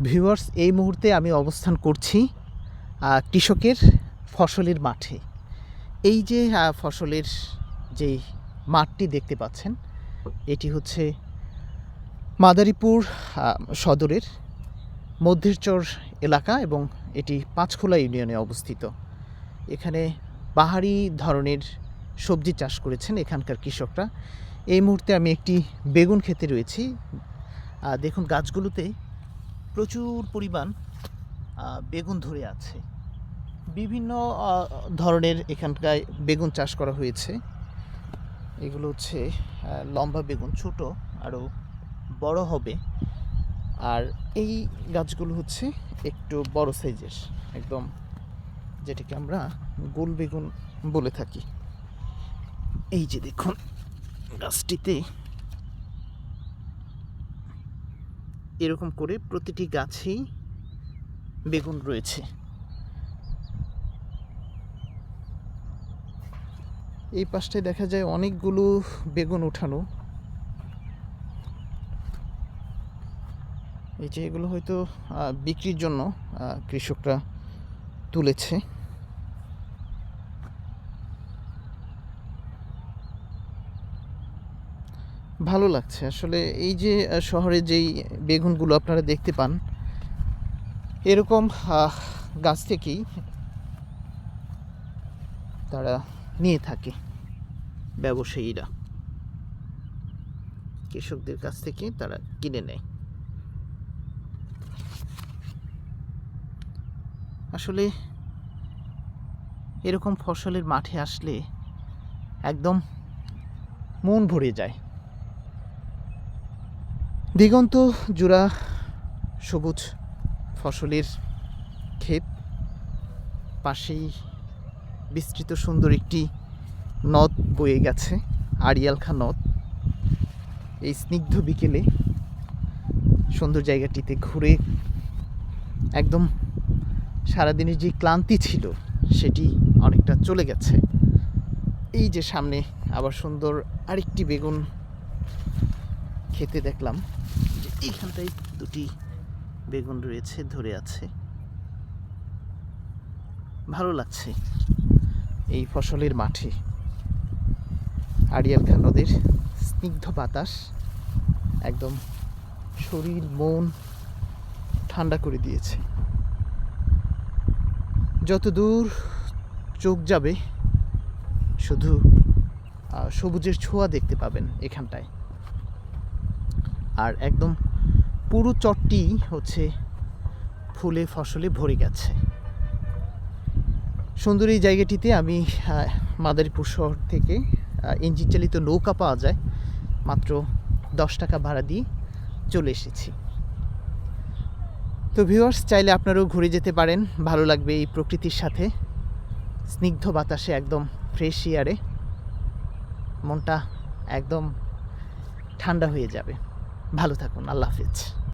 Viewers, এই মুহূর্তে আমি অবস্থান করছি কৃষকের ফসলের মাঠে। এই যে ফসলের যেই মাঠটি দেখতে পাচ্ছেন, এটি হচ্ছে মাদারীপুর সদরের মধ্যেরচর এলাকা এবং এটি পাঁচখোলা ইউনিয়নে অবস্থিত। এখানে বাহারি ধরনের সবজি চাষ করেছেন এখানকার কৃষকরা। এই মুহূর্তে আমি একটি বেগুন ক্ষেতে রয়েছি। দেখুন, গাছগুলোতে প্রচুর পরিমাণ বেগুন ধরে আছে। বিভিন্ন ধরনের এখানকার বেগুন চাষ করা হয়েছে। এগুলো হচ্ছে লম্বা বেগুন, ছোট আরও বড় হবে। আর এই গাছগুলো হচ্ছে একটু বড় সাইজের, একদম যেটাকে আমরা গোল বেগুন বলে থাকি। এই যে দেখুন, গাছটিতে এরকম করে প্রতিটি গাছেই বেগুন রয়েছে। এই পাশটায় দেখা যায় অনেকগুলো বেগুন ওঠানো। এই যে এগুলো হয়তো বিক্রির জন্য কৃষকরা তুলেছে। ভালো লাগছে আসলে। এই যে শহরে যেই বেগুনগুলো আপনারা দেখতে পান, এরকম গাছ থেকেই তারা নিয়ে থাকে ব্যবসায়ীরা, কৃষকদের কাছ থেকে তারা কিনে নেয়। আসলে এরকম ফসলের মাঠে আসলে একদম মন ভরে যায়। দিগন্ত জোড়া সবুজ ফসলের ক্ষেত, পাশেই বিস্তৃত সুন্দর একটি নদ বয়ে গেছে, আড়িয়ালখা নদ। এই স্নিগ্ধ বিকেলে সুন্দর জায়গাটিতে ঘুরে একদম সারাদিনের যে ক্লান্তি ছিল সেটি অনেকটা চলে গেছে। এই যে সামনে আবার সুন্দর আরেকটি বেগুন খেতে দেখলাম যে এইখানটায় দুটি বেগুন রয়েছে, ধরে আছে। ভালো লাগছে এই ফসলের মাঠে। আড়িয়ালখা নদের স্নিগ্ধ বাতাস একদম শরীর মন ঠান্ডা করে দিয়েছে। যত দূর চোখ যাবে শুধু সবুজের ছোঁয়া দেখতে পাবেন এখানটায়। আর একদম পুরো চরটি হচ্ছে ফুলে ফসলে ভরে গেছে। সুন্দর এই জায়গাটিতে আমি মাদারীপুর শহর থেকে ইঞ্জিন চালিত নৌকা পাওয়া যায়, মাত্র 10 টাকা ভাড়া দিয়ে চলে এসেছি। তো ভিউয়ার্স, চাইলে আপনারাও ঘুরে যেতে পারেন। ভালো লাগবে এই প্রকৃতির সাথে, স্নিগ্ধ বাতাসে, একদম ফ্রেশ এয়ারে মনটা একদম ঠান্ডা হয়ে যাবে। ভালো থাকুন, আল্লাহ হাফেজ।